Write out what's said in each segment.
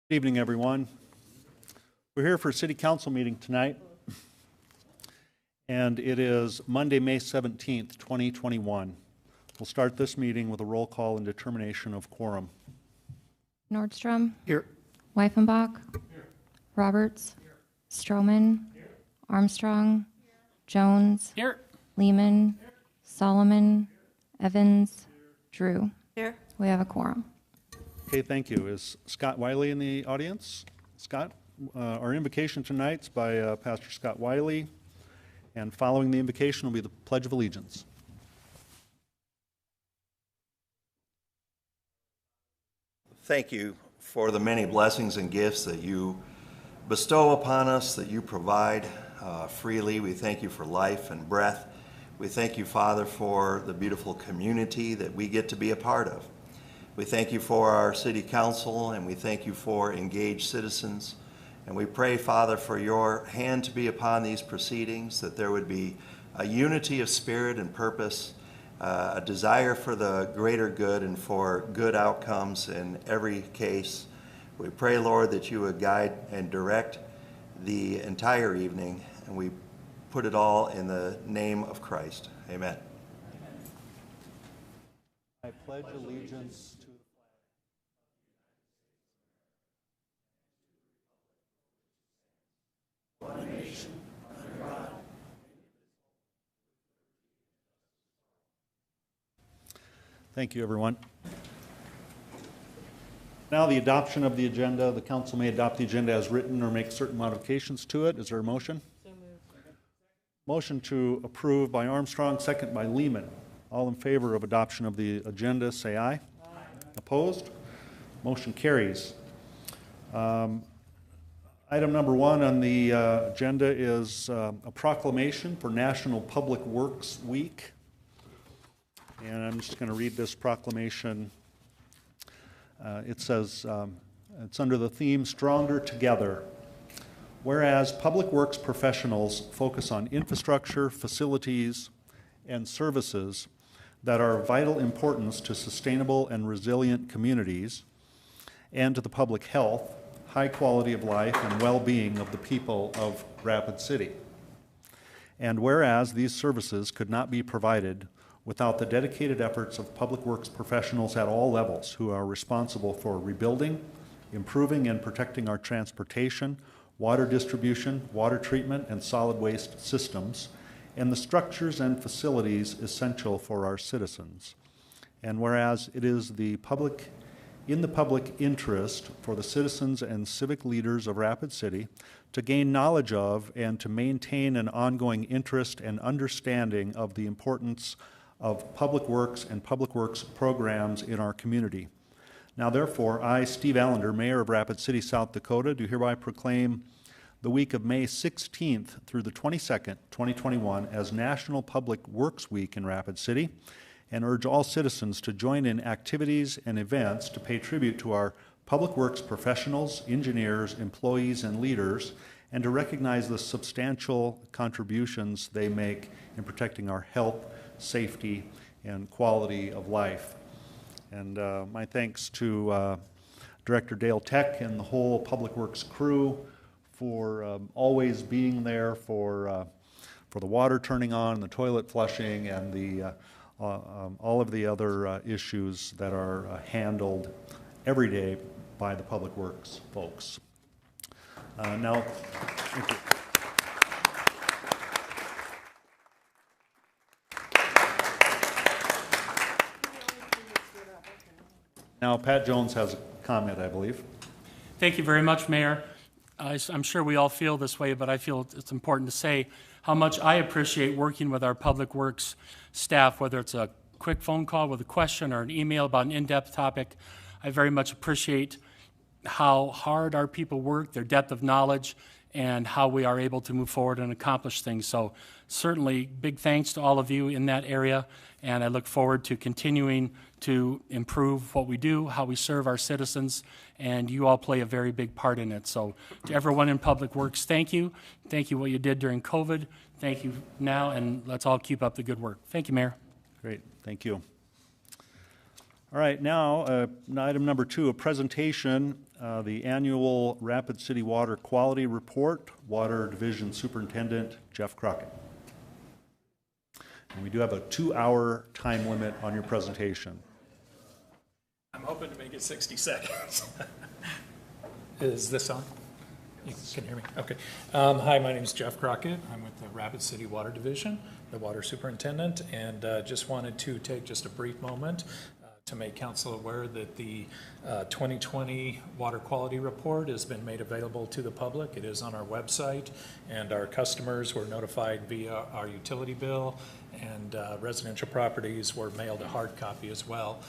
Good evening, everyone. We're here for a city council meeting tonight, and it is Monday, May 17th, 2021. We'll start this meeting with a roll call and determination of quorum. Nordstrom. Here. Weifenbach. Here. Roberts. Here. Stroman. Here. Armstrong. Here. Jones. Here. Lehman. Here. Solomon. Here. Evans. Here. Drew. Here. We have a quorum. Okay, thank you. Is Scott Wiley in the audience? Scott, our invocation tonight's by Pastor Scott Wiley, and following the invocation will be the Pledge of Allegiance. Thank you for the many blessings and gifts that you bestow upon us, that you provide freely. We thank you for life and breath. We thank you, Father, for the beautiful community that we get to be a part of. We thank you for our city council, and we thank you for engaged citizens. And we pray, Father, for your hand to be upon these proceedings, that there would be a unity of spirit and purpose, a desire for the greater good and for good outcomes in every case. We pray, Lord, that you would guide and direct the entire evening, and we put it all in the name of Christ. Amen. I pledge allegiance to one nation, under God. Thank you, everyone. Now the adoption of the agenda. The council may adopt the agenda as written or make certain modifications to it. Is there a motion? So moved. Motion to approve by Armstrong, second by Lehman. All in favor of adoption of the agenda, say aye. Aye. Opposed? Motion carries. Item number one on the agenda is a proclamation for National Public Works Week. And I'm just going to read this proclamation. It says, it's under the theme, Stronger Together. Whereas public works professionals focus on infrastructure, facilities, and services that are of vital importance to sustainable and resilient communities and to the public health, high quality of life, and well-being of the people of Rapid City. And whereas these services could not be provided without the dedicated efforts of public works professionals at all levels who are responsible for rebuilding, improving, and protecting our transportation, water distribution, water treatment, and solid waste systems, and the structures and facilities essential for our citizens. And whereas it is in the public interest for the citizens and civic leaders of Rapid City to gain knowledge of and to maintain an ongoing interest and understanding of the importance of public works and public works programs in our community. Now therefore, I, Steve Allender, Mayor of Rapid City, South Dakota, do hereby proclaim the week of May 16th through the 22nd, 2021 as National Public Works Week in Rapid City, and urge all citizens to join in activities and events to pay tribute to our public works professionals, engineers, employees, and leaders, and to recognize the substantial contributions they make in protecting our health, safety, and quality of life. And my thanks to Director Dale Tech and the whole Public Works crew for always being there for the water turning on, the toilet flushing, and the all of the other issues that are handled every day by the Public Works folks. Now, thank you. Now, Pat Jones has a comment, I believe. Thank you very much, Mayor. I'm sure we all feel this way, but I feel it's important to say how much I appreciate working with our Public Works staff, whether it's a quick phone call with a question or an email about an in-depth topic. I very much appreciate how hard our people work, their depth of knowledge, and how we are able to move forward and accomplish things. So certainly big thanks to all of you in that area, and I look forward to continuing to improve what we do, how we serve our citizens, and you all play a very big part in it. So to everyone in Public Works, thank you. Thank you what you did during COVID. Thank you now, and let's all keep up the good work. Thank you, Mayor. Great, thank you. All right, now, item number 2, a presentation, the annual Rapid City Water Quality Report, Water Division Superintendent Jeff Crockett. And we do have a 2-hour time limit on your presentation. I'm hoping to make it 60 seconds. Is this on? You can hear me? Okay. Hi, my name is Jeff Crockett. I'm with the Rapid City Water Division, the water superintendent, and just wanted to take just a brief moment to make council aware that the 2020 water quality report has been made available to the public. It is on our website, and our customers were notified via our utility bill, and residential properties were mailed a hard copy as well.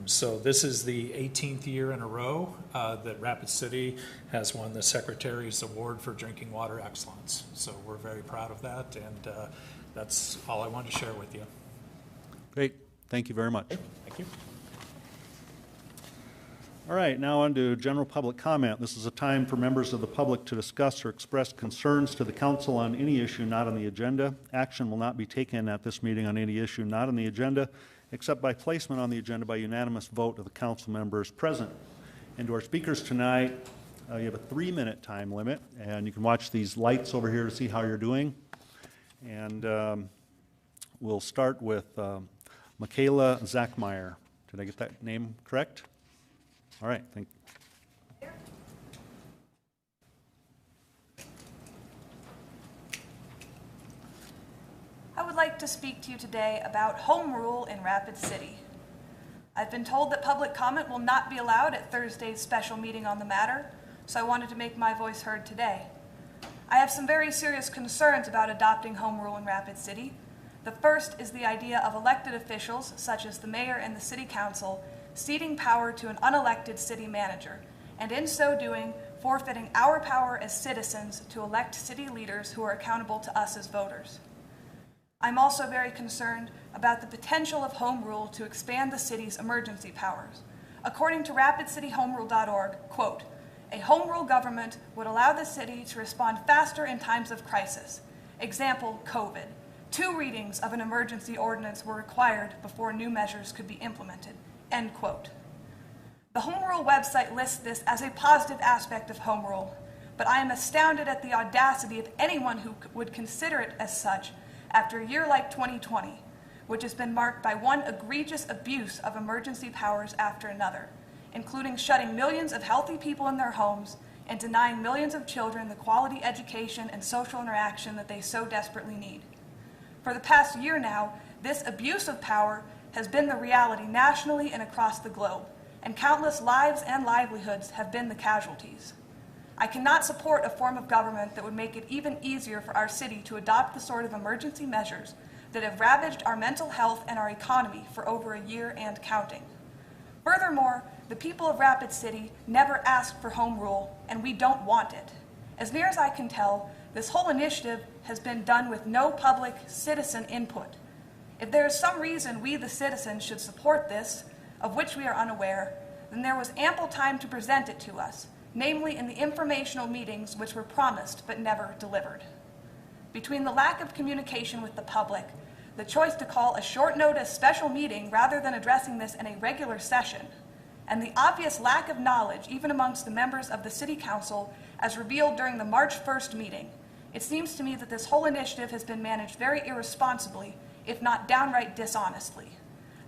So this is the 18th year in a row that Rapid City has won the Secretary's Award for Drinking Water Excellence. So we're very proud of that, and that's all I wanted to share with you. Great, thank you very much. Thank you. All right, now on to general public comment. This is a time for members of the public to discuss or express concerns to the council on any issue not on the agenda. Action will not be taken at this meeting on any issue not on the agenda, except by placement on the agenda by unanimous vote of the council members present. And to our speakers tonight, you have a 3-minute time limit, and you can watch these lights over here to see how you're doing. And we'll start with Michaela Zachmeyer. Did I get that name correct? All right, thank you. I would like to speak to you today about home rule in Rapid City. I've been told that public comment will not be allowed at Thursday's special meeting on the matter, so I wanted to make my voice heard today. I have some very serious concerns about adopting home rule in Rapid City. The first is the idea of elected officials, such as the mayor and the city council, ceding power to an unelected city manager, and in so doing, forfeiting our power as citizens to elect city leaders who are accountable to us as voters. I'm also very concerned about the potential of home rule to expand the city's emergency powers. According to RapidCityHomeRule.org, quote, "A home rule government would allow the city to respond faster in times of crisis. Example, COVID. 2 readings of an emergency ordinance were required before new measures could be implemented." End quote. The Home Rule website lists this as a positive aspect of home rule, but I am astounded at the audacity of anyone who would consider it as such after a year like 2020, which has been marked by one egregious abuse of emergency powers after another, including shutting millions of healthy people in their homes and denying millions of children the quality education and social interaction that they so desperately need. For the past year now, this abuse of power has been the reality nationally and across the globe, and countless lives and livelihoods have been the casualties. I cannot support a form of government that would make it even easier for our city to adopt the sort of emergency measures that have ravaged our mental health and our economy for over a year and counting. Furthermore, the people of Rapid City never asked for home rule, and we don't want it. As near as I can tell, this whole initiative has been done with no public citizen input. If there is some reason we, the citizens, should support this, of which we are unaware, then there was ample time to present it to us, namely in the informational meetings which were promised but never delivered. Between the lack of communication with the public, the choice to call a short-notice special meeting rather than addressing this in a regular session, and the obvious lack of knowledge even amongst the members of the City Council as revealed during the March 1st meeting, it seems to me that this whole initiative has been managed very irresponsibly, if not downright dishonestly.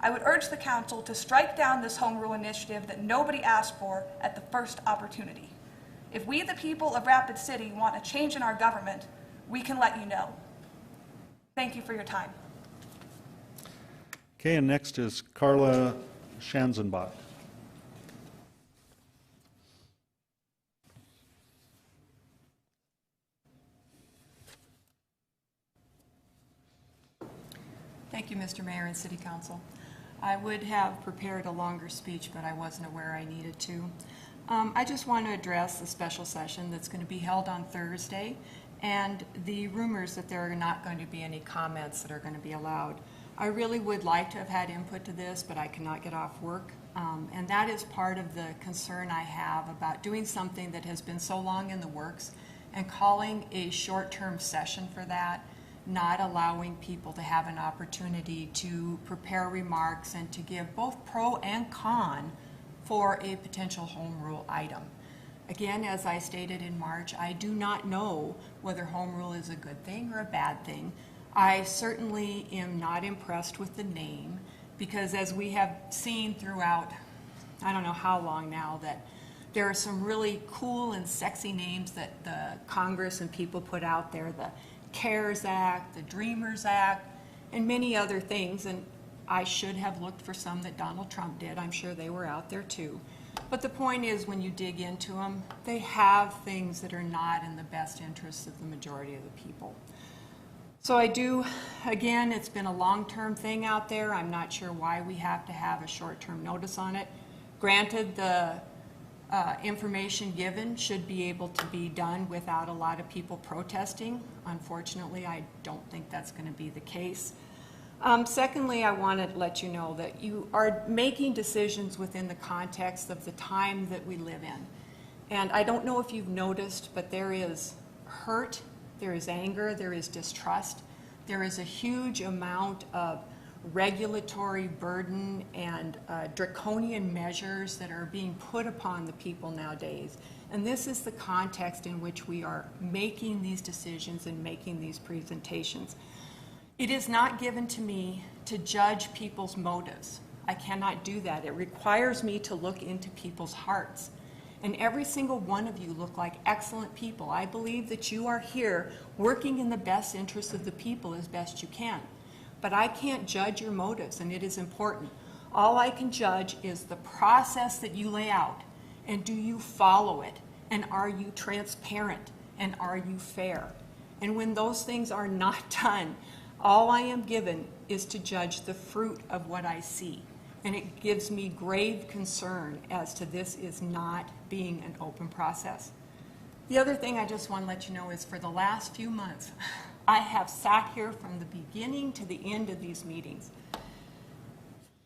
I would urge the Council to strike down this home rule initiative that nobody asked for at the first opportunity. If we, the people of Rapid City, want a change in our government, we can let you know. Thank you for your time. Okay, and next is Carla Schanzenbach. Thank you, Mr. Mayor and City Council. I would have prepared a longer speech, but I wasn't aware I needed to. I just want to address the special session that's going to be held on Thursday and the rumors that there are not going to be any comments that are going to be allowed. I really would like to have had input to this, but I cannot get off work. And that is part of the concern I have about doing something that has been so long in the works and calling a short-term session for that not allowing people to have an opportunity to prepare remarks and to give both pro and con for a potential home rule item. Again, as I stated in March, I do not know whether home rule is a good thing or a bad thing. I certainly am not impressed with the name, because as we have seen throughout, I don't know how long now, that there are some really cool and sexy names that the Congress and people put out there, the CARES Act, the Dreamers Act, and many other things. And I should have looked for some that Donald Trump did. I'm sure they were out there too. But the point is, when you dig into them, they have things that are not in the best interests of the majority of the people. So I do, again, it's been a long-term thing out there. I'm not sure why we have to have a short-term notice on it. Granted, the information given should be able to be done without a lot of people protesting. Unfortunately, I don't think that's going to be the case. Secondly, I want to let you know that you are making decisions within the context of the time that we live in. And I don't know if you've noticed, but there is hurt, there is anger, there is distrust. There is a huge amount of regulatory burden and draconian measures that are being put upon the people nowadays. And this is the context in which we are making these decisions and making these presentations. It is not given to me to judge people's motives. I cannot do that. It requires me to look into people's hearts. And every single one of you look like excellent people. I believe that you are here working in the best interest of the people as best you can. But I can't judge your motives, and it is important. All I can judge is the process that you lay out, and do you follow it, and are you transparent, and are you fair? And when those things are not done, all I am given is to judge the fruit of what I see. And it gives me grave concern as to this is not being an open process. The other thing I just want to let you know is, for the last few months, I have sat here from the beginning to the end of these meetings.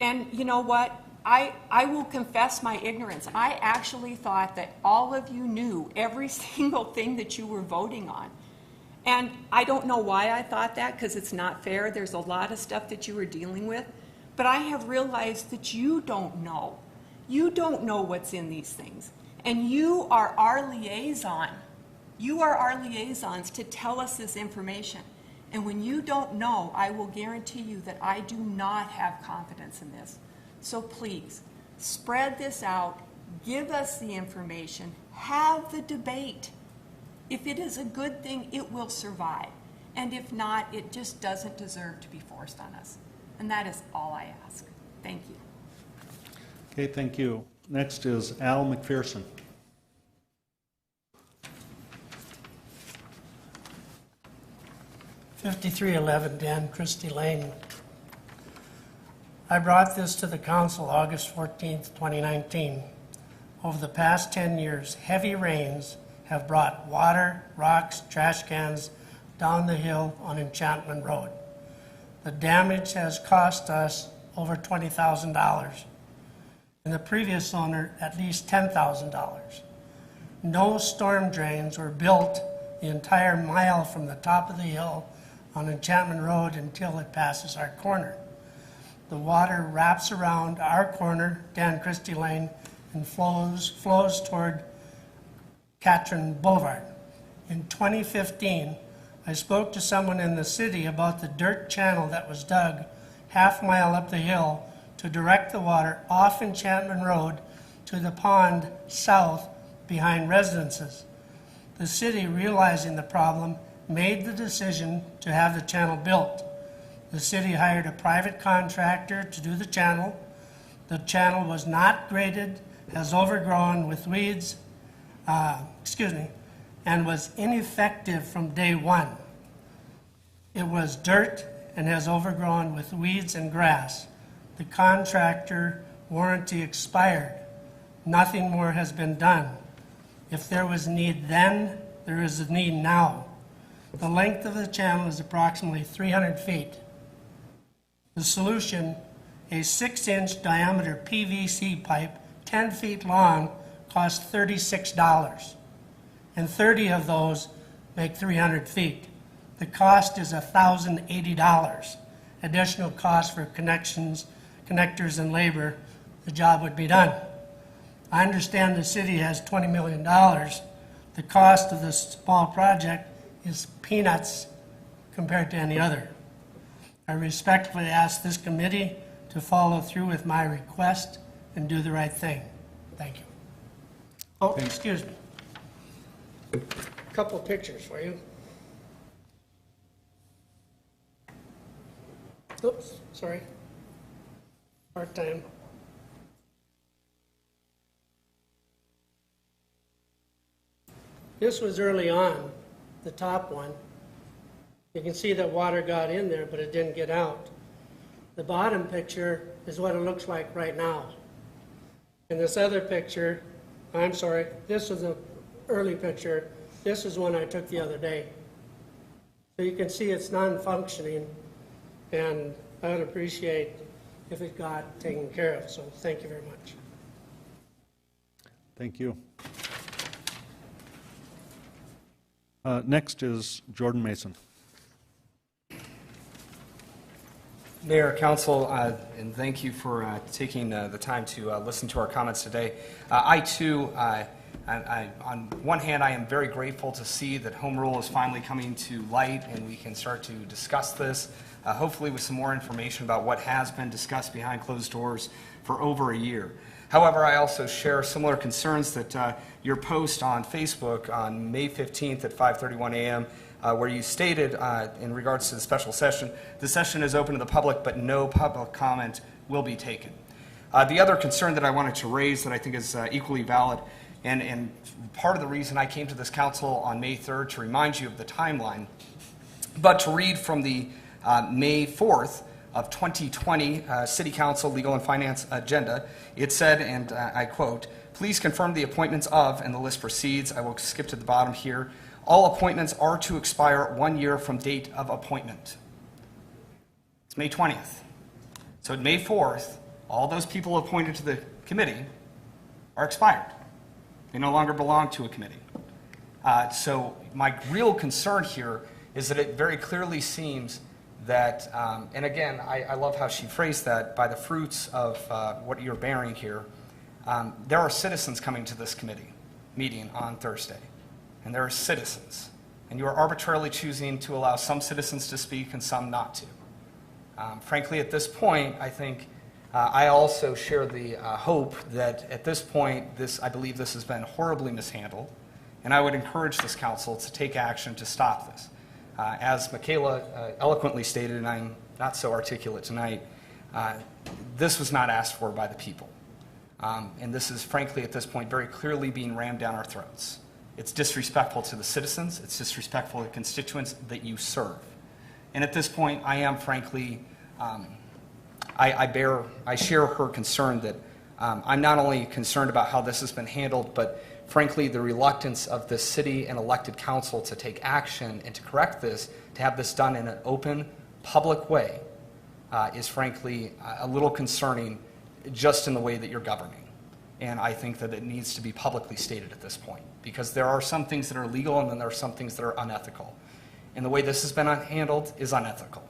And you know what? I will confess my ignorance. I actually thought that all of you knew every single thing that you were voting on. And I don't know why I thought that, because it's not fair. There's a lot of stuff that you were dealing with. But I have realized that you don't know. You don't know what's in these things. And you are our liaison. You are our liaisons to tell us this information. And when you don't know, I will guarantee you that I do not have confidence in this. So please, spread this out, give us the information, have the debate. If it is a good thing, it will survive. And if not, it just doesn't deserve to be forced on us. And that is all I ask. Thank you. Okay, thank you. Next is Al McPherson. $5311 Dan Christie Lane. I brought this to the council August 14th, 2019. Over the past 10 years, heavy rains have brought water, rocks, trash cans down the hill on Enchantment Road. The damage has cost us over $20,000. And the previous owner at least $10,000. No storm drains were built the entire mile from the top of the hill on Enchantment Road until it passes our corner. The water wraps around our corner, Dan Christie Lane, and flows toward Katrin Boulevard. In 2015, I spoke to someone in the city about the dirt channel that was dug half-mile up the hill to direct the water off Enchantment Road to the pond south behind residences. The city, realizing the problem, made the decision to have the channel built. The city hired a private contractor to do the channel. The channel was not graded, has overgrown with weeds, and was ineffective from day one. It was dirt and has overgrown with weeds and grass. The contractor warranty expired. Nothing more has been done. If there was need then, there is a need now. The length of the channel is approximately 300 feet. The solution, a 6-inch diameter PVC pipe, 10 feet long, costs $36, and 30 of those make 300 feet. The cost is $1,080. Additional cost for connectors and labor, the job would be done. I understand the city has $20 million. The cost of this small project is peanuts compared to any other. I respectfully ask this committee to follow through with my request and do the right thing. Thank you. Oh, excuse me. A couple of pictures for you. Oops, sorry. Hard time. This was early on, the top one. You can see that water got in there, but it didn't get out. The bottom picture is what it looks like right now. And this other picture, I'm sorry, this was an early picture. This is one I took the other day. So you can see it's non-functioning, and I would appreciate if it got taken care of. So thank you very much. Thank you. Next is Jordan Mason. Mayor, Council, and thank you for taking the time to listen to our comments today. I too, on one hand, I am very grateful to see that home rule is finally coming to light and we can start to discuss this, hopefully with some more information about what has been discussed behind closed doors for over a year. However, I also share similar concerns that your post on Facebook on May 15th at 5:31 a.m., where you stated in regards to the special session, the session is open to the public, but no public comment will be taken. The other concern that I wanted to raise that I think is equally valid, and part of the reason I came to this council on May 3rd to remind you of the timeline, but to read from the May 4th of 2020 City Council Legal and Finance Agenda, it said, and I quote, "Please confirm the appointments of," and the list proceeds. I will skip to the bottom here. "All appointments are to expire 1 year from date of appointment." It's May 20th. So at May 4th, all those people appointed to the committee are expired. They no longer belong to a committee. So my real concern here is that it very clearly seems that, and again, I love how she phrased that, by the fruits of what you're bearing here, there are citizens coming to this committee meeting on Thursday. And there are citizens, and you are arbitrarily choosing to allow some citizens to speak and some not to. Frankly, at this point, I think I also share the hope that at this point, I believe this has been horribly mishandled, and I would encourage this council to take action to stop this. As Michaela eloquently stated, and I'm not so articulate tonight, this was not asked for by the people. And this is, frankly, at this point, very clearly being rammed down our throats. It's disrespectful to the citizens. It's disrespectful to the constituents that you serve. And at this point, I am frankly, I share her concern that I'm not only concerned about how this has been handled, but frankly, the reluctance of the city and elected council to take action and to correct this, to have this done in an open, public way, is frankly a little concerning just in the way that you're governing. And I think that it needs to be publicly stated at this point, because there are some things that are legal and then there are some things that are unethical. And the way this has been handled is unethical.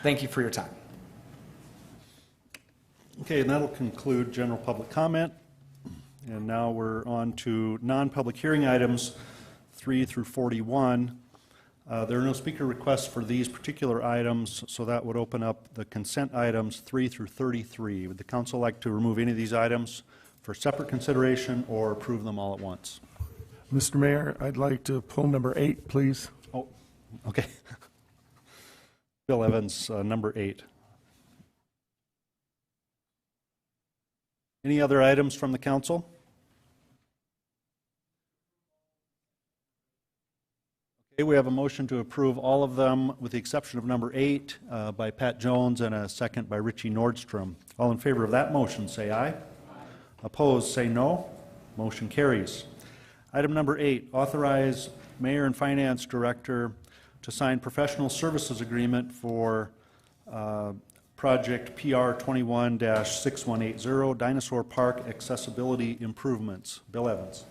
Thank you for your time. Okay, and that'll conclude general public comment. And now we're on to non-public hearing items 3 through 41. There are no speaker requests for these particular items, so that would open up the consent items 3 through 33. Would the council like to remove any of these items for separate consideration or approve them all at once? Mr. Mayor, I'd like to pull number 8, please. Oh, okay. Bill Evans, number 8. Any other items from the council? Okay, we have a motion to approve all of them with the exception of number 8 by Pat Jones and a second by Richie Nordstrom. All in favor of that motion, say aye. Opposed, say no. Motion carries. Item number 8, authorize Mayor and Finance Director to sign professional services agreement for Project PR 21-6180, Dinosaur Park Accessibility Improvements. Bill Evans.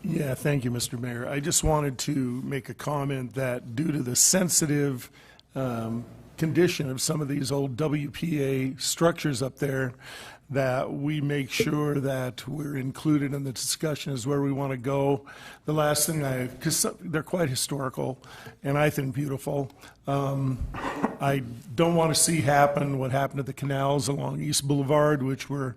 Yeah, thank you, Mr. Mayor. I just wanted to make a comment that due to the sensitive condition of some of these old WPA structures up there, that we make sure that we're included in the discussion as where we want to go. The last thing because they're quite historical and I think beautiful. I don't want to see happen what happened to the canals along East Boulevard, which were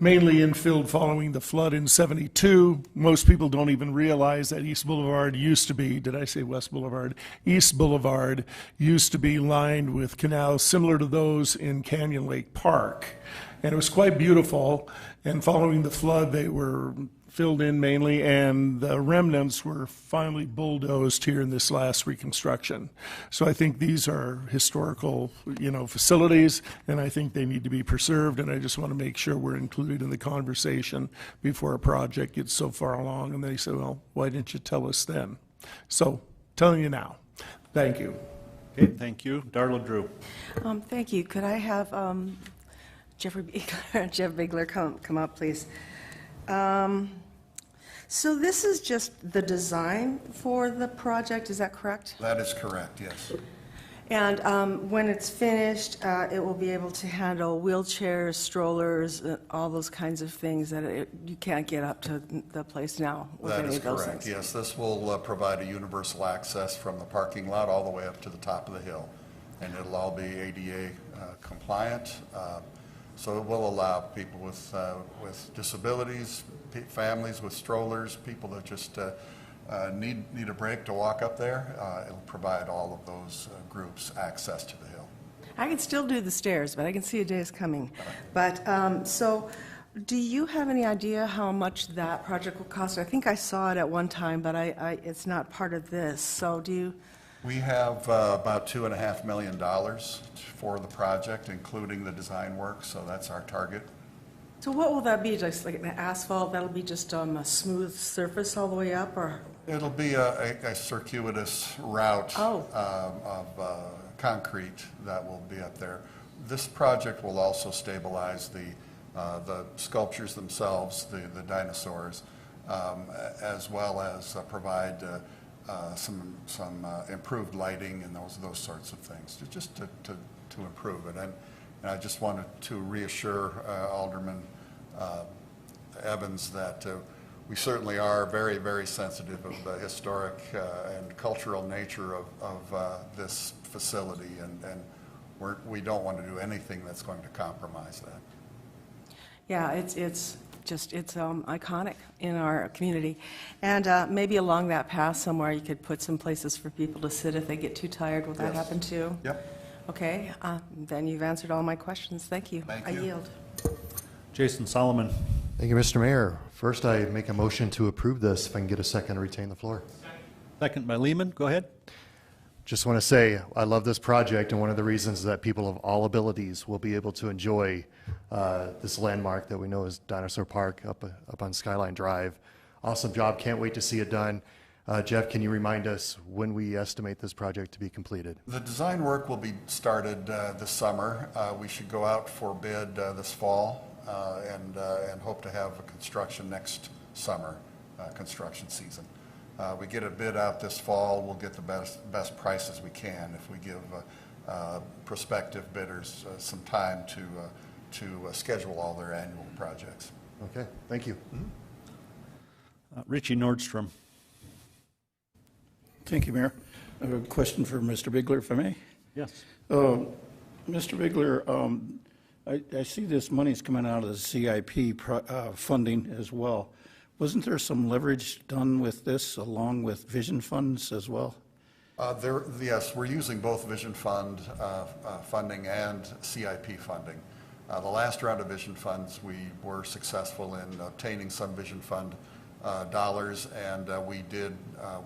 mainly infilled following the flood in '72. Most people don't even realize that East Boulevard used to be, did I say West Boulevard? East Boulevard used to be lined with canals similar to those in Canyon Lake Park. And it was quite beautiful, and following the flood, they were filled in mainly, and the remnants were finally bulldozed here in this last reconstruction. So I think these are historical, facilities, and I think they need to be preserved, and I just want to make sure we're included in the conversation before a project gets so far along, and they say, well, why didn't you tell us then? So, telling you now. Thank you. Okay, thank you. Darla Drew. Thank you. Could I have Jeff Bigler come up, please? So this is just the design for the project, is that correct? That is correct, yes. And when it's finished, it will be able to handle wheelchairs, strollers, all those kinds of things that you can't get up to the place now with That any is of those correct, things. yes. This will provide a universal access from the parking lot all the way up to the top of the hill. And it'll all be ADA compliant. So it will allow people with disabilities, families with strollers, people that just need a break to walk up there. It'll provide all of those groups access to the hill. I can still do the stairs, but I can see a day is coming. But so do you have any idea how much that project will cost? I think I saw it at one time, but it's not part of this. So do you? We have about $2.5 million for the project, including the design work, so that's our target. So what will that be, just like the asphalt, that'll be just a smooth surface all the way up, or? It'll be a circuitous route Oh. of concrete that will be up there. This project will also stabilize the sculptures themselves, the dinosaurs, as well as provide some improved lighting and those sorts of things, just to improve it. And I just wanted to reassure Alderman Evans that we certainly are very, very sensitive of the historic and cultural nature of this facility, and we don't want to do anything that's going to compromise that. Yeah, it's iconic in our community. And maybe along that path somewhere, you could put some places for people to sit if they get too tired. Will that Yes. happen too? Yep. Okay, then you've answered all my questions. Thank you. Thank I you. yield. Jason Solomon. Thank you, Mr. Mayor. First, I make a motion to approve this. If I can get a second to retain the floor. Second by Lehman. Go ahead. Just want to say I love this project, and one of the reasons is that people of all abilities will be able to enjoy this landmark that we know is Dinosaur Park up on Skyline Drive. Awesome job. Can't wait to see it done. Jeff, can you remind us when we estimate this project to be completed? The design work will be started this summer. We should go out for bid this fall and hope to have a construction next summer, construction season. We get a bid out this fall, we'll get the best prices we can if we give prospective bidders some time to schedule all their annual projects. Okay, thank you. Richie Nordstrom. Thank you, Mayor. I have a question for Mr. Bigler, if I may. Yes. Mr. Bigler, I see this money's coming out of the CIP funding as well. Wasn't there some leverage done with this along with Vision funds as well? Yes, we're using both Vision Fund funding and CIP funding. The last round of Vision funds, we were successful in obtaining some Vision Fund dollars, and we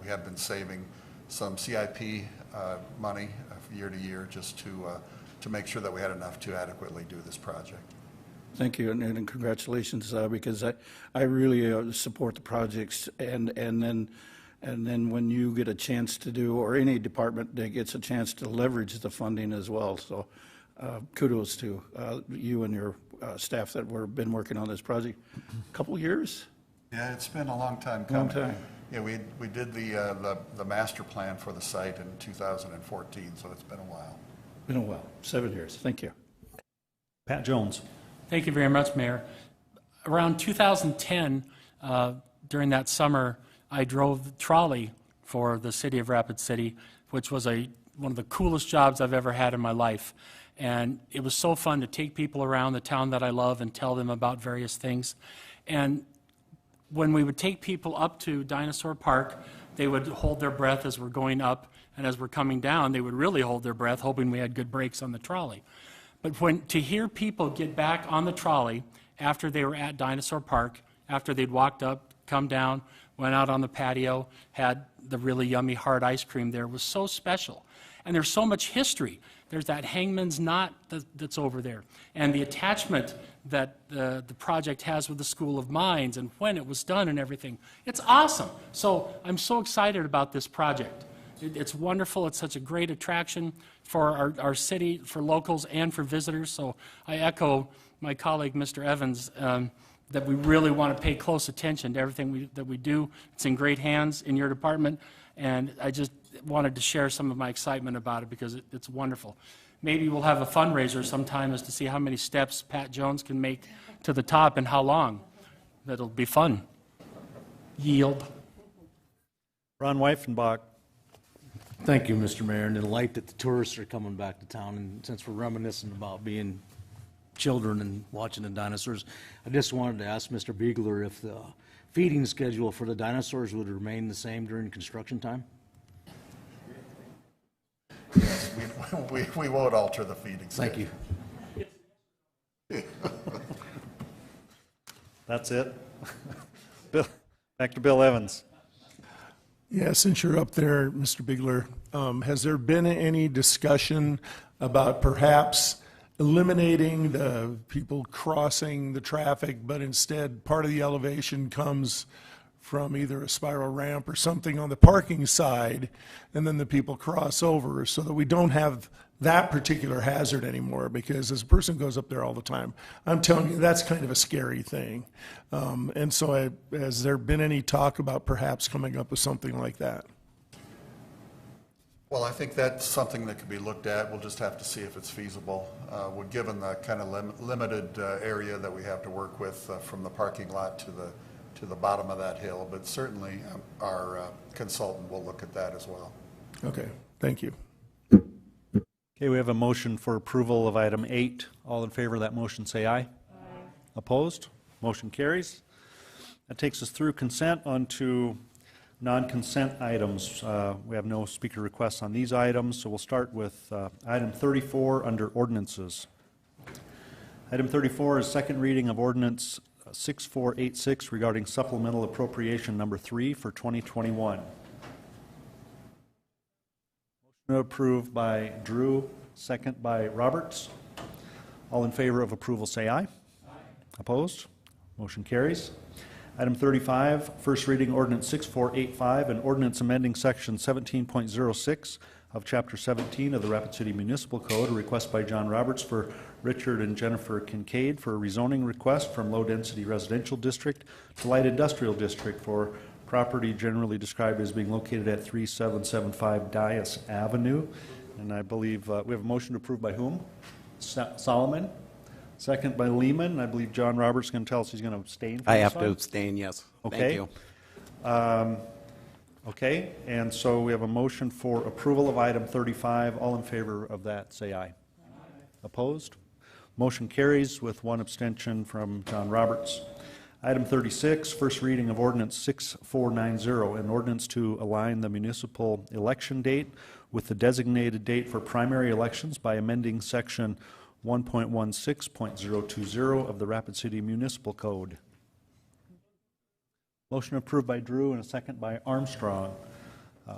have been saving some CIP money year to year just to make sure that we had enough to adequately do this project. Thank you, and congratulations, because I really support the projects, and then when you get a chance to do, or any department that gets a chance to leverage the funding as well. So kudos to you and your staff that been working on this project. A couple years? Yeah, it's been a long time Long coming. time. Yeah, we did the master plan for the site in 2014, so it's been a while. Been a while, 7 years. Thank you. Pat Jones. Thank you very much, Mayor. Around 2010, during that summer, I drove the trolley for the city of Rapid City, which was one of the coolest jobs I've ever had in my life. And it was so fun to take people around the town that I love and tell them about various things. And when we would take people up to Dinosaur Park, they would hold their breath as we're going up, and as we're coming down, they would really hold their breath, hoping we had good brakes on the trolley. But to hear people get back on the trolley after they were at Dinosaur Park, after they'd walked up, come down, went out on the patio, had the really yummy hard ice cream there, was so special. And there's so much history. There's that hangman's knot that's over there, and the attachment that the project has with the School of Mines and when it was done and everything. It's awesome. So I'm so excited about this project. It's wonderful. It's such a great attraction for our city, for locals, and for visitors. So I echo my colleague, Mr. Evans, that we really want to pay close attention to everything that we do. It's in great hands in your department, and I just wanted to share some of my excitement about it because it's wonderful. Maybe we'll have a fundraiser sometime as to see how many steps Pat Jones can make to the top and how long. That'll be fun. Yield. Ron Weifenbach. Thank you, Mr. Mayor. And in light that the tourists are coming back to town, and since we're reminiscing about being children and watching the dinosaurs, I just wanted to ask Mr. Beegler if the feeding schedule for the dinosaurs would remain the same during construction time? Yes, we won't alter the feeding schedule. Thank you. That's it. Bill, back to Bill Evans. Yeah, since you're up there, Mr. Bigler, has there been any discussion about perhaps eliminating the people crossing the traffic, but instead part of the elevation comes from either a spiral ramp or something on the parking side, and then the people cross over so that we don't have that particular hazard anymore? Because as a person goes up there all the time, I'm telling you, that's kind of a scary thing. And so has there been any talk about perhaps coming up with something like that? Well, I think that's something that could be looked at. We'll just have to see if it's feasible. Given the kind of limited area that we have to work with from the parking lot to the bottom of that hill, but certainly our consultant will look at that as well. Okay, thank you. Okay, we have a motion for approval of item 8. All in favor of that motion say aye. Aye. Opposed? Motion carries. That takes us through consent onto non-consent items. We have no speaker requests on these items, so we'll start with item 34 under ordinances. Item 34 is second reading of ordinance 6486 regarding supplemental appropriation number 3 for 2021. Motion approved by Drew, second by Roberts. All in favor of approval say aye. Aye. Opposed? Motion carries. Item 35, first reading ordinance 6485, an ordinance amending section 17.06 of chapter 17 of the Rapid City Municipal Code, a request by John Roberts for Richard and Jennifer Kincaid for a rezoning request from low-density residential district to light industrial district for property generally described as being located at 3775 Dias Avenue. And I believe we have a motion to approve by whom? Solomon. Second by Lehman. I believe John Roberts is going to tell us he's going to abstain from I this have to one. abstain, yes. Okay. Thank you. Okay, and so we have a motion for approval of item 35. All in favor of that, say aye. Aye. Opposed? Motion carries with one abstention from John Roberts. Item 36, first reading of ordinance 6490, an ordinance to align the municipal election date with the designated date for primary elections by amending section 1.16.020 of the Rapid City Municipal Code. Motion approved by Drew and a second by Armstrong.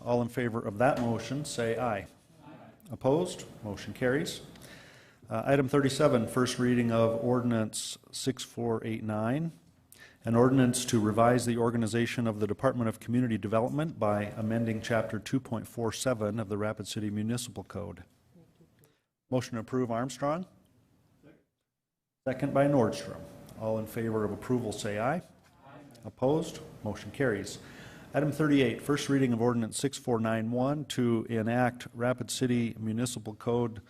All in favor of that motion, say aye. Aye. Opposed? Motion carries. Item 37, first reading of ordinance 6489, an ordinance to revise the organization of the Department of Community Development by amending chapter 2.47 of the Rapid City Municipal Code. Motion to approve, Armstrong. Second by Nordstrom. All in favor of approval say aye. Aye. Opposed? Motion carries. Item 38, first reading of ordinance 6491 to enact Rapid City Municipal Code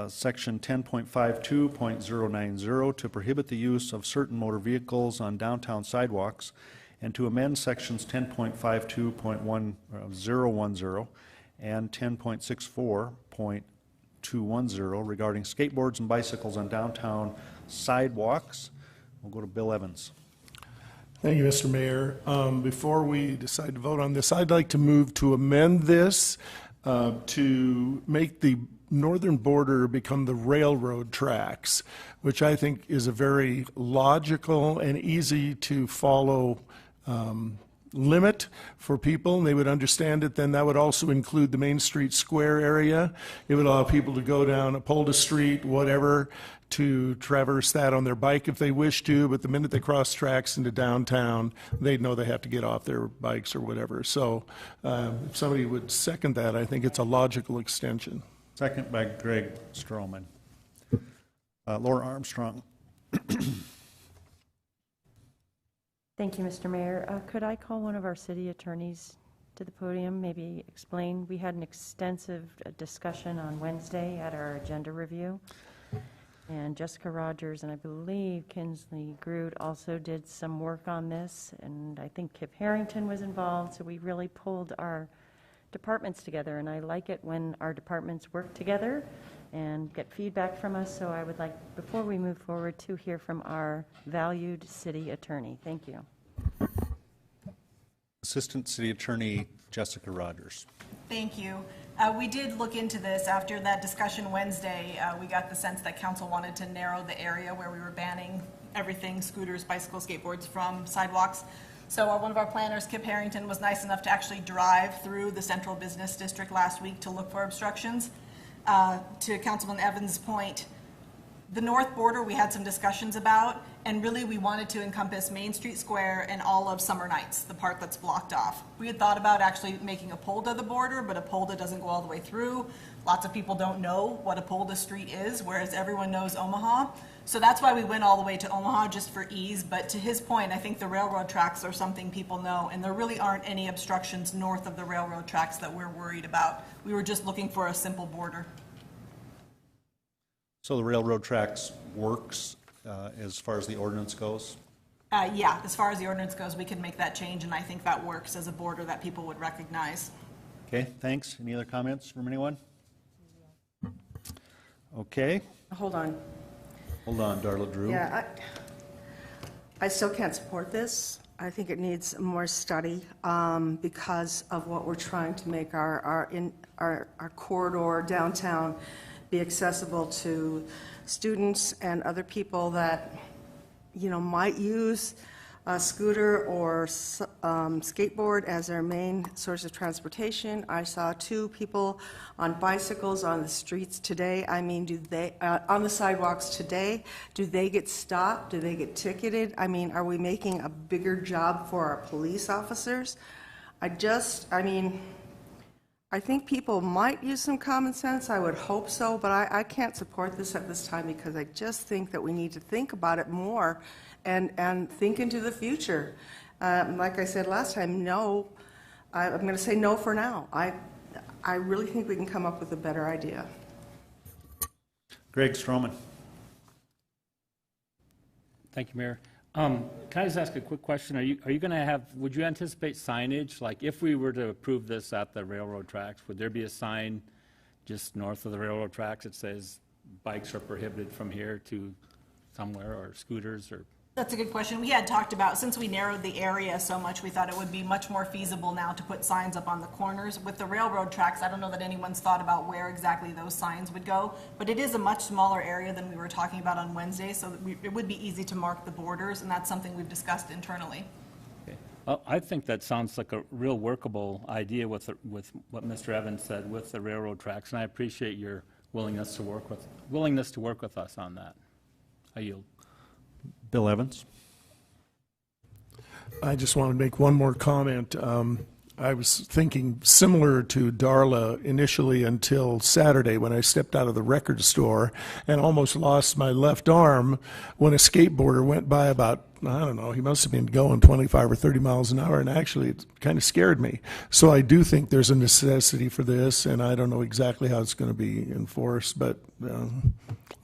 Section 10.52.090 to prohibit the use of certain motor vehicles on downtown sidewalks and to amend sections 10.52.1010 and 10.64.210 regarding skateboards and bicycles on downtown sidewalks. We'll go to Bill Evans. Thank you, Mr. Mayor. Before we decide to vote on this, I'd like to move to amend this to make the northern border become the railroad tracks, which I think is a very logical and easy to follow limit for people, and they would understand it. Then that would also include the Main Street Square area. It would allow people to go down Apolda Street, whatever, to traverse that on their bike if they wish to, but the minute they cross tracks into downtown, they'd know they have to get off their bikes or whatever. So if somebody would second that, I think it's a logical extension. Second by Greg Stroman. Laura Armstrong. Thank you, Mr. Mayor. Could I call one of our city attorneys to the podium, maybe explain? We had an extensive discussion on Wednesday at our agenda review, and Jessica Rogers and I believe Kinsley Groot also did some work on this, and I think Kip Harrington was involved, so we really pulled our departments together, and I like it when our departments work together and get feedback from us, so I would like, before we move forward, to hear from our valued city attorney. Thank you. Assistant City Attorney Jessica Rogers. Thank you. We did look into this after that discussion Wednesday. We got the sense that council wanted to narrow the area where we were banning everything, scooters, bicycles, skateboards, from sidewalks. So one of our planners, Kip Harrington, was nice enough to actually drive through the central business district last week to look for obstructions. To Councilman Evans' point, the north border we had some discussions about, and really we wanted to encompass Main Street Square and all of Summer Nights, the part that's blocked off. We had thought about actually making Apolda the border, but Apolda doesn't go all the way through. Lots of people don't know what Apolda Street is, whereas everyone knows Omaha. So that's why we went all the way to Omaha, just for ease. But to his point, I think the railroad tracks are something people know, and there really aren't any obstructions north of the railroad tracks that we're worried about. We were just looking for a simple border. So the railroad tracks works as far as the ordinance goes? Yeah, as far as the ordinance goes, we can make that change, and I think that works as a border that people would recognize. Okay, thanks. Any other comments from anyone? Okay. Hold on. Hold on, Darla Drew. Yeah, I still can't support this. I think it needs more study because of what we're trying to make our corridor downtown be accessible to students and other people that, you know, might use a scooter or skateboard as their main source of transportation. I saw 2 people on bicycles on the streets today. I mean, do they, on the sidewalks today, do they get stopped? Do they get ticketed? I mean, are we making a bigger job for our police officers? I think people might use some common sense. I would hope so, but I can't support this at this time because I just think that we need to think about it more and think into the future. Like I said last time, no, I'm going to say no for now. I really think we can come up with a better idea. Greg Stroman. Thank you, Mayor. Can I just ask a quick question? Are you going to have, would you anticipate signage? Like if we were to approve this at the railroad tracks, would there be a sign just north of the railroad tracks that says bikes are prohibited from here to somewhere, or scooters, or? That's a good question. We had talked about, since we narrowed the area so much, we thought it would be much more feasible now to put signs up on the corners. With the railroad tracks, I don't know that anyone's thought about where exactly those signs would go, but it is a much smaller area than we were talking about on Wednesday, so it would be easy to mark the borders, and that's something we've discussed internally. Okay. Well, I think that sounds like a real workable idea with what Mr. Evans said with the railroad tracks, and I appreciate your willingness to work with us on that. I yield. Bill Evans. I just want to make one more comment. I was thinking similar to Darla initially until Saturday when I stepped out of the record store and almost lost my left arm when a skateboarder went by about, I don't know, he must have been going 25 or 30 miles an hour, and actually it kind of scared me. So I do think there's a necessity for this, and I don't know exactly how it's going to be enforced, but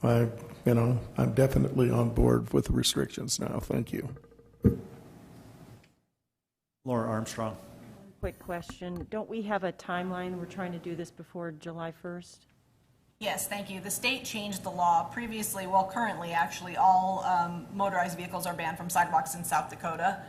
I'm definitely on board with the restrictions now. Thank you. Laura Armstrong. Quick question. Don't we have a timeline? We're trying to do this before July 1st? Yes, thank you. The state changed the law previously, well, currently, actually, all motorized vehicles are banned from sidewalks in South Dakota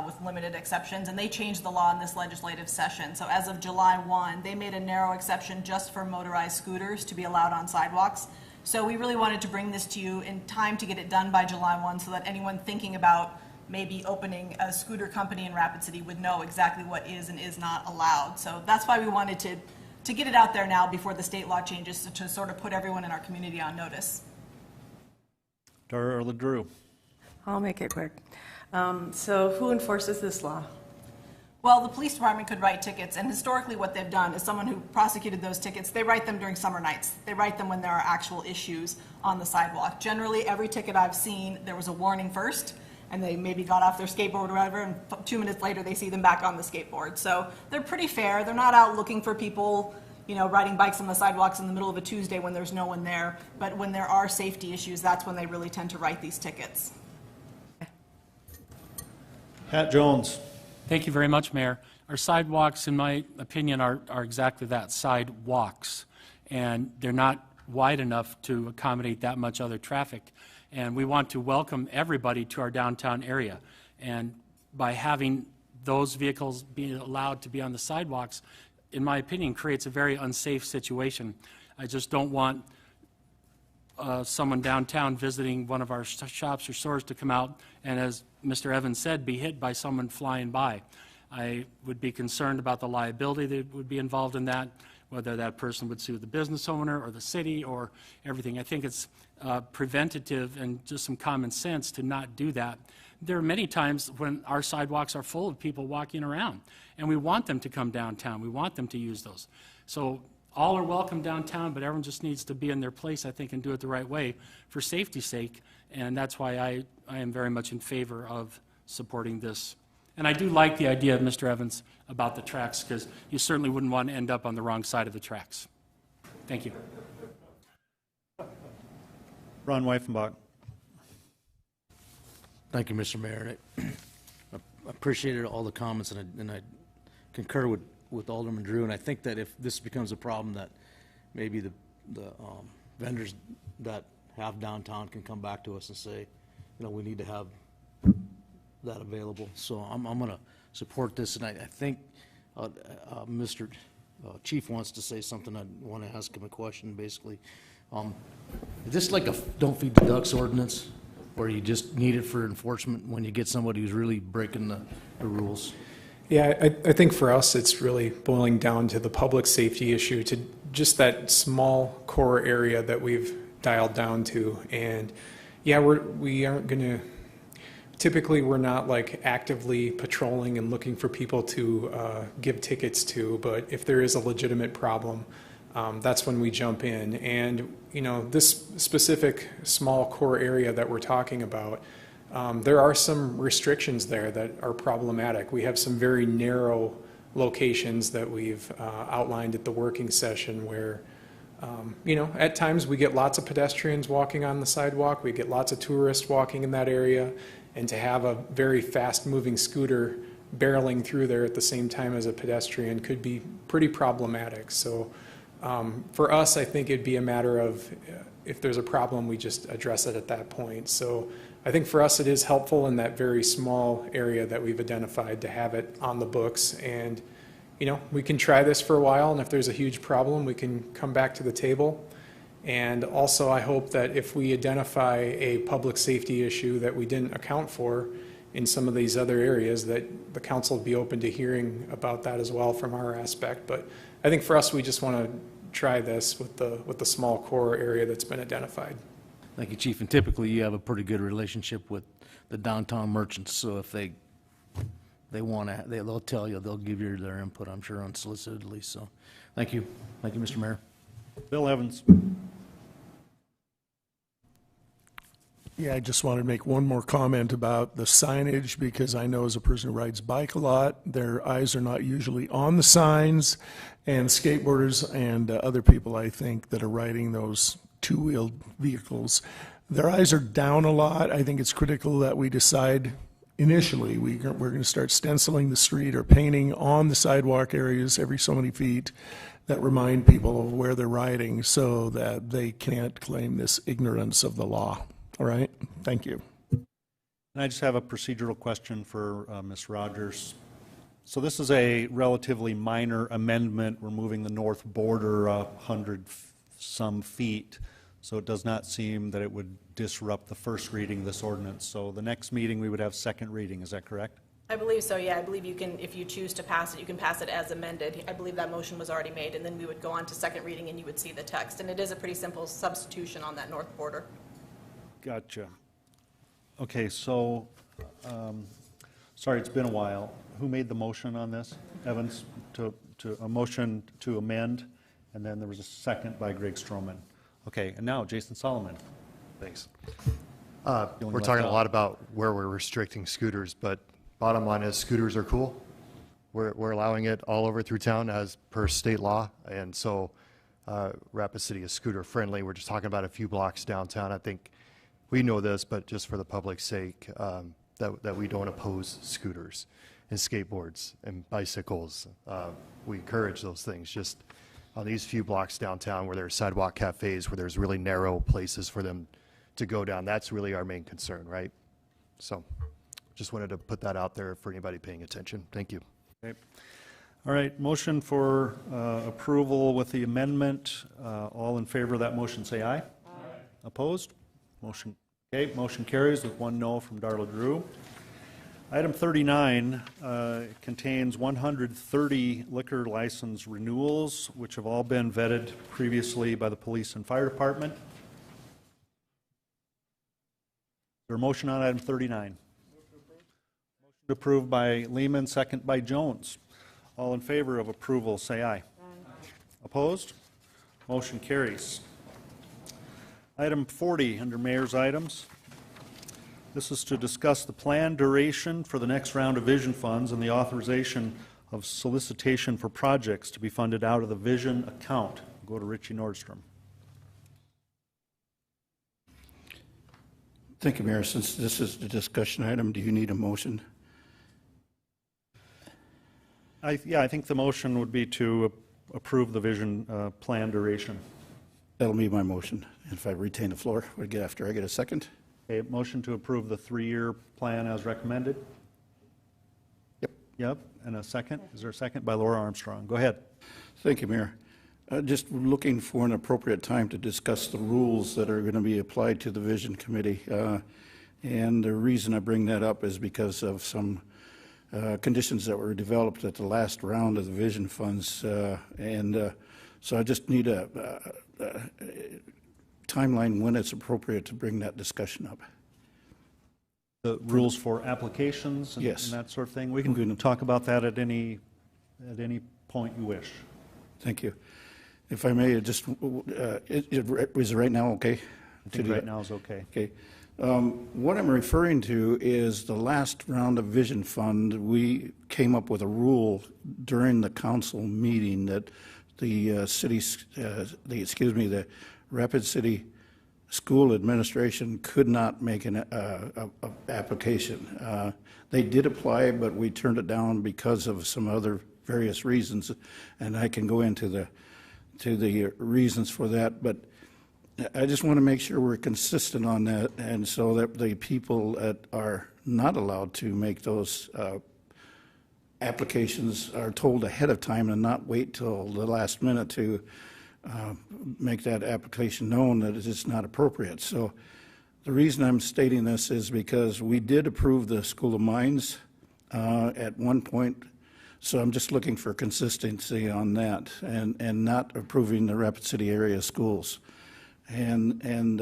with limited exceptions, and they changed the law in this legislative session. So as of July 1, they made a narrow exception just for motorized scooters to be allowed on sidewalks. So we really wanted to bring this to you in time to get it done by July 1 so that anyone thinking about maybe opening a scooter company in Rapid City would know exactly what is and is not allowed. So that's why we wanted to get it out there now before the state law changes to sort of put everyone in our community on notice. Darla Drew. I'll make it quick. So who enforces this law? Well, the police department could write tickets, and historically what they've done is someone who prosecuted those tickets, they write them during summer nights. They write them when there are actual issues on the sidewalk. Generally, every ticket I've seen, there was a warning first, and they maybe got off their skateboard or whatever, and 2 minutes later they see them back on the skateboard. So they're pretty fair. They're not out looking for people, riding bikes on the sidewalks in the middle of a Tuesday when there's no one there. But when there are safety issues, that's when they really tend to write these tickets. Pat Jones. Thank you very much, Mayor. Our sidewalks, in my opinion, are exactly that, sidewalks. And they're not wide enough to accommodate that much other traffic. And we want to welcome everybody to our downtown area. And by having those vehicles being allowed to be on the sidewalks, in my opinion, creates a very unsafe situation. I just don't want someone downtown visiting one of our shops or stores to come out and, as Mr. Evans said, be hit by someone flying by. I would be concerned about the liability that would be involved in that, whether that person would sue the business owner or the city or everything. I think it's preventative and just some common sense to not do that. There are many times when our sidewalks are full of people walking around, and we want them to come downtown. We want them to use those. So all are welcome downtown, but everyone just needs to be in their place, I think, and do it the right way for safety's sake. And that's why I am very much in favor of supporting this. And I do like the idea of Mr. Evans about the tracks, because you certainly wouldn't want to end up on the wrong side of the tracks. Thank you. Ron Weifenbach. Thank you, Mr. Mayor. I appreciated all the comments, and I concur with Alderman Drew. And I think that if this becomes a problem, that maybe the vendors that have downtown can come back to us and say, we need to have that available. So I'm going to support this, and I think Mr. Chief wants to say something. I want to ask him a question, basically. Is this like a don't feed the ducks ordinance, where you just need it for enforcement when you get somebody who's really breaking the rules? Yeah, I think for us, it's really boiling down to the public safety issue, to just that small core area that we've dialed down to. And yeah, we aren't going to, typically we're not like actively patrolling and looking for people to give tickets to, but if there is a legitimate problem, that's when we jump in. And this specific small core area that we're talking about, there are some restrictions there that are problematic. We have some very narrow locations that we've outlined at the working session where, at times we get lots of pedestrians walking on the sidewalk, we get lots of tourists walking in that area, and to have a very fast-moving scooter barreling through there at the same time as a pedestrian could be pretty problematic. So for us, I think it'd be a matter of if there's a problem, we just address it at that point. So I think for us, it is helpful in that very small area that we've identified to have it on the books. And, we can try this for a while, and if there's a huge problem, we can come back to the table. And also, I hope that if we identify a public safety issue that we didn't account for in some of these other areas, that the council would be open to hearing about that as well from our aspect. But I think for us, we just want to try this with the small core area that's been identified. Thank you, Chief. And typically, you have a pretty good relationship with the downtown merchants. So if they they'll tell you, they'll give you their input, I'm sure, unsolicitedly. So, thank you. Thank you, Mr. Mayor. Bill Evans. Yeah, I just wanted to make one more comment about the signage, because I know as a person who rides bike a lot, their eyes are not usually on the signs, and skateboarders and other people, I think, that are riding those two-wheeled vehicles, their eyes are down a lot. I think it's critical that we decide initially, we're going to start stenciling the street or painting on the sidewalk areas every so many feet that remind people of where they're riding, so that they can't claim this ignorance of the law. All right, thank you. And I just have a procedural question for Ms. Rogers. So this is a relatively minor amendment, removing the north border 100-some feet, so it does not seem that it would disrupt the first reading of this ordinance. So the next meeting, we would have second reading, is that correct? I believe so, yeah. I believe you can, if you choose to pass it, you can pass it as amended. I believe that motion was already made, and then we would go on to second reading and you would see the text. And it is a pretty simple substitution on that north border. Gotcha. Okay, so, sorry, it's been a while. Who made the motion on this? Evans, to a motion to amend, and then there was a second by Greg Stroman. Okay, and now Jason Solomon. Thanks. We're talking a lot about where we're restricting scooters, but bottom line is scooters are cool. We're allowing it all over through town as per state law, and so Rapid City is scooter friendly. We're just talking about a few blocks downtown. I think we know this, but just for the public's sake, that we don't oppose scooters and skateboards and bicycles. We encourage those things. Just on these few blocks downtown where there's sidewalk cafes, where there's really narrow places for them to go down, that's really our main concern, right? So just wanted to put that out there for anybody paying attention. Thank you. Okay. All right, motion for approval with the amendment. All in favor of that motion, say aye. Aye. Opposed? Motion carries with 1 no from Darla Drew. Item 39 contains 130 liquor license renewals, which have all been vetted previously by the police and fire department. Is there a motion on item 39? Motion approved by Lehman, second by Jones. All in favor of approval, say aye. Aye. Opposed? Motion carries. Item 40 under Mayor's items. This is to discuss the planned duration for the next round of vision funds and the authorization of solicitation for projects to be funded out of the vision account. Go to Richie Nordstrom. Thank you, Mayor. Since this is the discussion item, do you need a motion? I think the motion would be to approve the vision plan duration. That'll be my motion. If I retain the floor, would get after I get a second? Okay, motion to approve the 3-year plan as recommended. Yep, and a second. Is there a second? By Laura Armstrong. Go ahead. Thank you, Mayor. Just looking for an appropriate time to discuss the rules that are going to be applied to the Vision Committee. And the reason I bring that up is because of some conditions that were developed at the last round of the Vision funds. So I just need a timeline when it's appropriate to bring that discussion up. The rules for applications and, yes, and that sort of thing. We can talk about that at any point you wish. Thank you. If I may, just is it right now okay? I think right now is okay. Okay. What I'm referring to is the last round of Vision Fund. We came up with a rule during the council meeting that the the Rapid City School Administration could not make an application. They did apply, but we turned it down because of some other various reasons, and I can go into the reasons for that. But I just want to make sure we're consistent on that, and so that the people that are not allowed to make those applications are told ahead of time and not wait till the last minute to make that application known that it's not appropriate. So the reason I'm stating this is because we did approve the School of Mines at one point, so I'm just looking for consistency on that and not approving the Rapid City area schools. And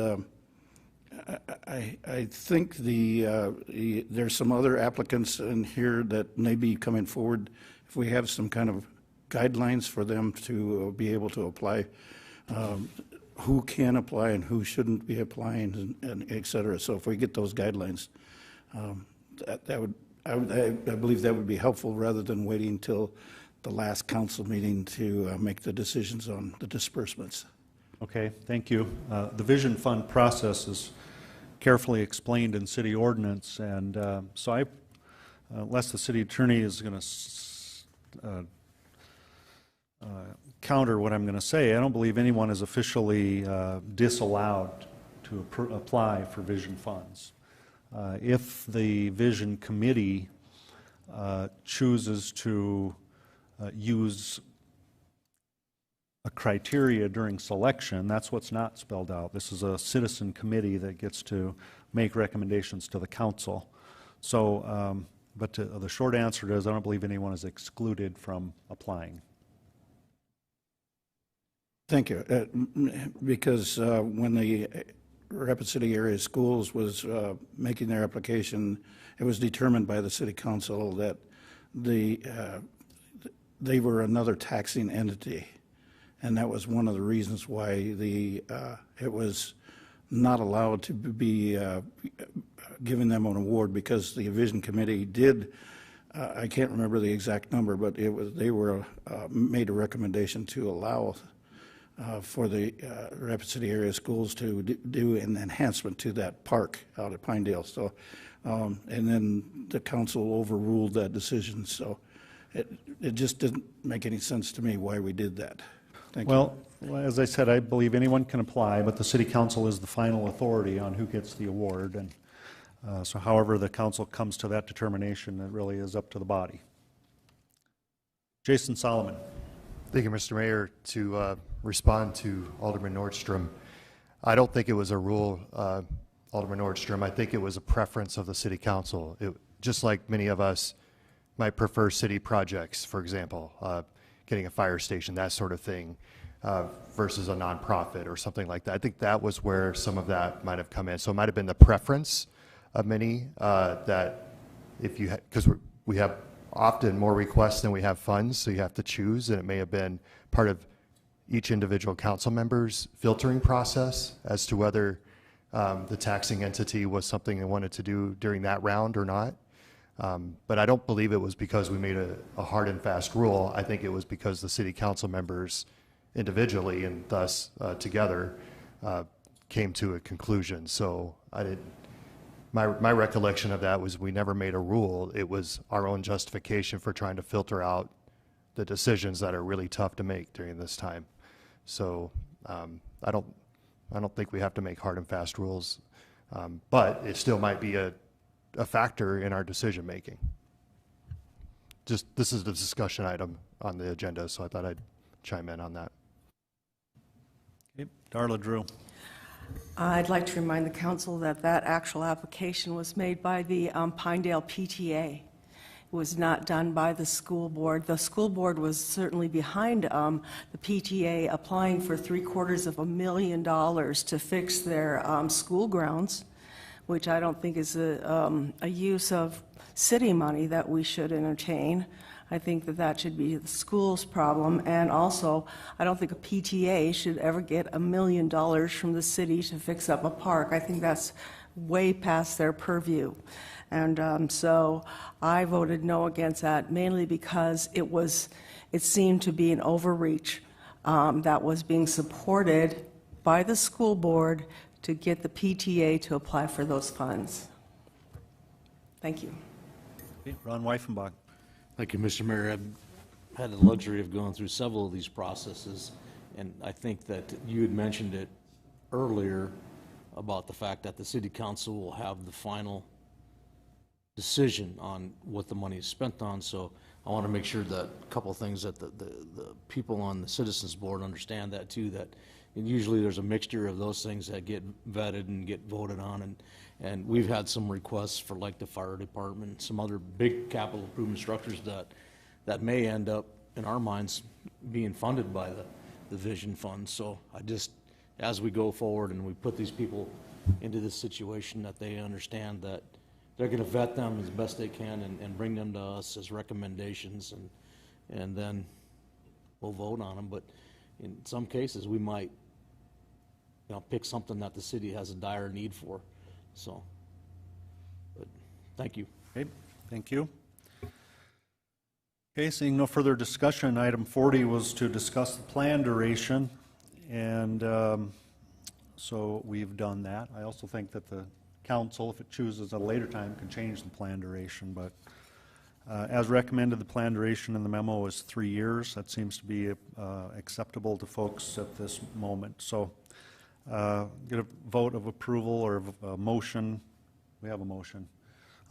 I think there's some other applicants in here that may be coming forward. If we have some kind of guidelines for them to be able to apply, who can apply and who shouldn't be applying, and et cetera. So if we get those guidelines, I believe that would be helpful rather than waiting until the last council meeting to make the decisions on the disbursements. Okay, thank you. The Vision Fund process is carefully explained in city ordinance, and so unless the city attorney is going to counter what I'm going to say, I don't believe anyone is officially disallowed to apply for Vision funds. If the Vision Committee chooses to use a criteria during selection, that's what's not spelled out. This is a citizen committee that gets to make recommendations to the council. So, but the short answer is I don't believe anyone is excluded from applying. Thank you. Because when the Rapid City Area Schools was making their application, it was determined by the City Council that they were another taxing entity. And that was one of the reasons why it was not allowed to be giving them an award, because the Vision Committee did, I can't remember the exact number, but they were made a recommendation to allow for the Rapid City Area Schools to do an enhancement to that park out at Pinedale. So, and then the council overruled that decision. So it just didn't make any sense to me why we did that. Thank you. Well, as I said, I believe anyone can apply, but the City Council is the final authority on who gets the award. And so however the council comes to that determination, it really is up to the body. Jason Solomon. Thank you, Mr. Mayor. To respond to Alderman Nordstrom, I don't think it was a rule, Alderman Nordstrom. I think it was a preference of the City Council. Just like many of us might prefer city projects, for example, getting a fire station, that sort of thing, versus a nonprofit or something like that. I think that was where some of that might have come in. So it might have been the preference of many that if you because we have often more requests than we have funds, so you have to choose, and it may have been part of each individual council member's filtering process as to whether the taxing entity was something they wanted to do during that round or not. But I don't believe it was because we made a hard and fast rule. I think it was because the city council members individually and thus together came to a conclusion. So my recollection of that was we never made a rule. It was our own justification for trying to filter out the decisions that are really tough to make during this time. So I don't think we have to make hard and fast rules, but it still might be a factor in our decision making. Just this is the discussion item on the agenda, so I thought I'd chime in on that. Okay. Darla Drew. I'd like to remind the council that that actual application was made by the Pinedale PTA. It was not done by the school board. The school board was certainly behind the PTA applying for $750,000 to fix their school grounds, which I don't think is a use of city money that we should entertain. I think that that should be the school's problem, and also I don't think a PTA should ever get $1 million from the city to fix up a park. I think that's way past their purview. And so I voted no against that, mainly because it seemed to be an overreach that was being supported by the school board to get the PTA to apply for those funds. Thank you. Okay. Ron Weifenbach. Thank you, Mr. Mayor. I've had the luxury of going through several of these processes, and I think that you had mentioned it earlier about the fact that the City Council will have the final decision on what the money is spent on. So I want to make sure that a couple of things that the people on the Citizens Board understand that too, that usually there's a mixture of those things that get vetted and get voted on, and we've had some requests for like the fire department, some other big capital improvement structures that may end up in our minds being funded by the Vision Fund. So I just, as we go forward and we put these people into this situation, that they understand that they're going to vet them as best they can and bring them to us as recommendations, and then we'll vote on them. But in some cases, we might, pick something that the city has a dire need for. So, but thank you. Okay, thank you. Okay, seeing no further discussion, item 40 was to discuss the plan duration, and so we've done that. I also think that the council, if it chooses at a later time, can change the plan duration, but as recommended, the plan duration in the memo is 3 years. That seems to be acceptable to folks at this moment. So get a vote of approval or a motion. We have a motion.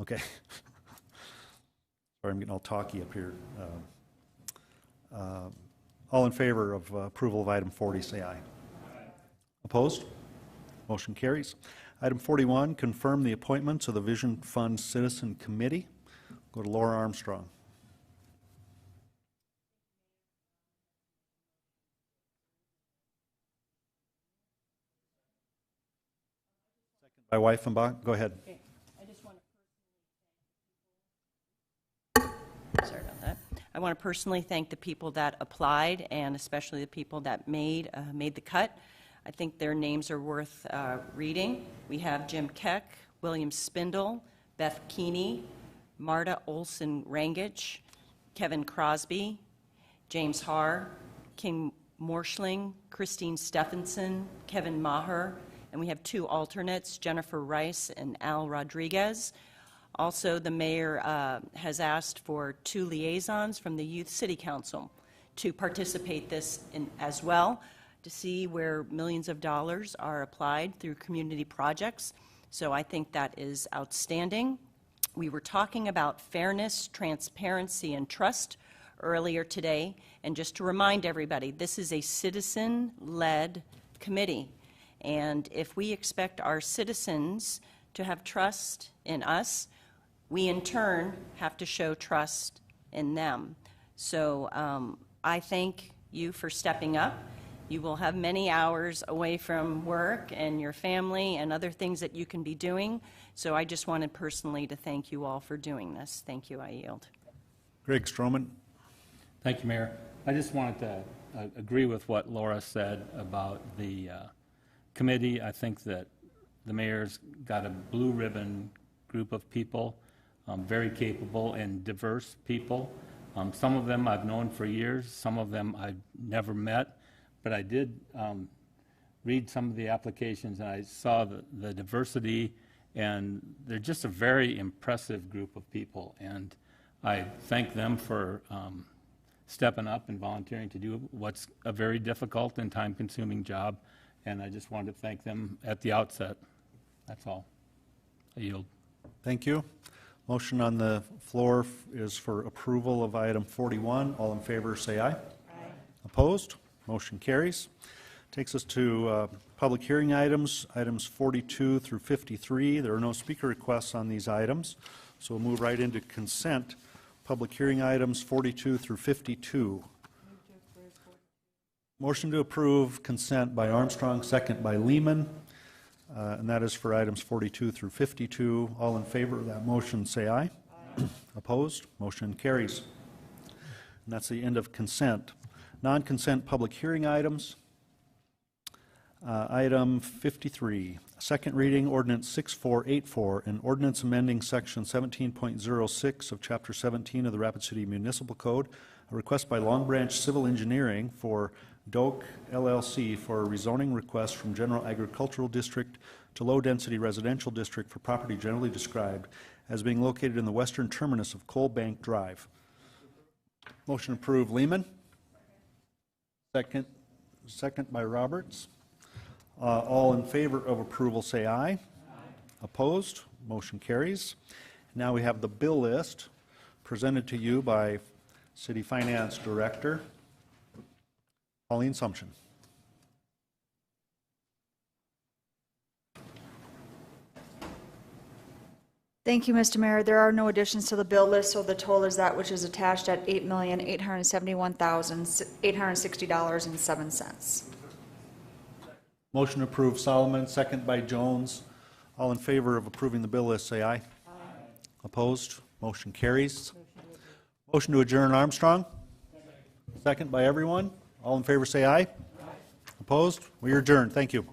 Okay. Sorry, I'm getting all talky up here. All in favor of approval of item 40, say aye. Opposed? Motion carries. Item 41, confirm the appointments of the Vision Fund Citizen Committee. Go to Laura Armstrong. Second by Weifenbach. Go ahead. Okay. Sorry about that. I want to personally thank the people that applied, and especially the people that made the cut. I think their names are worth reading. We have Jim Keck, William Spindle, Beth Keeney, Marta Olson Rangich, Kevin Crosby, James Haar, King Morschling, Christine Stephenson, Kevin Maher, and we have 2 alternates, Jennifer Rice and Al Rodriguez. Also, the mayor has asked for 2 liaisons from the Youth City Council to participate this in as well, to see where millions of dollars are applied through community projects. So I think that is outstanding. We were talking about fairness, transparency, and trust earlier today. And just to remind everybody, this is a citizen-led committee. And if we expect our citizens to have trust in us, we in turn have to show trust in them. So I thank you for stepping up. You will have many hours away from work and your family and other things that you can be doing. So I just wanted personally to thank you all for doing this. Thank you. I yield. Greg Stroman. Thank you, Mayor. I just wanted to agree with what Laura said about the committee. I think that the mayor's got a blue ribbon group of people, very capable and diverse people. Some of them I've known for years, some of them I've never met, but I did read some of the applications and I saw the diversity, and they're just a very impressive group of people, and I thank them for stepping up and volunteering to do what's a very difficult and time-consuming job, and I just wanted to thank them at the outset. That's all. I yield. Thank you. Motion on the floor is for approval of item 41. All in favor, say aye. Aye. Opposed? Motion carries. Takes us to public hearing items, items 42 through 53. There are no speaker requests on these items, so we'll move right into consent. Public hearing items 42 through 52. Motion to approve consent by Armstrong, second by Lehman, and that is for items 42 through 52. All in favor of that motion, say aye. Aye. Opposed? Motion carries. And that's the end of consent. Non-consent public hearing items. Item 53, second reading ordinance 6484, an ordinance amending section 17.06 of chapter 17 of the Rapid City Municipal Code, a request by Long Branch Civil Engineering for Doak LLC for a rezoning request from General Agricultural District to Low Density Residential District for property generally described as being located in the western terminus of Coal Bank Drive. Motion approved, Lehman. Second by Roberts. All in favor of approval, say aye. Aye. Opposed? Motion carries. Now we have the bill list presented to you by City Finance Director Pauline Sumption. Thank you, Mr. Mayor. There are no additions to the bill list, so the total is that which is attached at $8,871,860.07. Motion approved, Solomon, second by Jones. All in favor of approving the bill list, say aye. Opposed? Motion carries. Motion to adjourn, Armstrong. Second by everyone. All in favor, say aye. Opposed? We are adjourned. Thank you.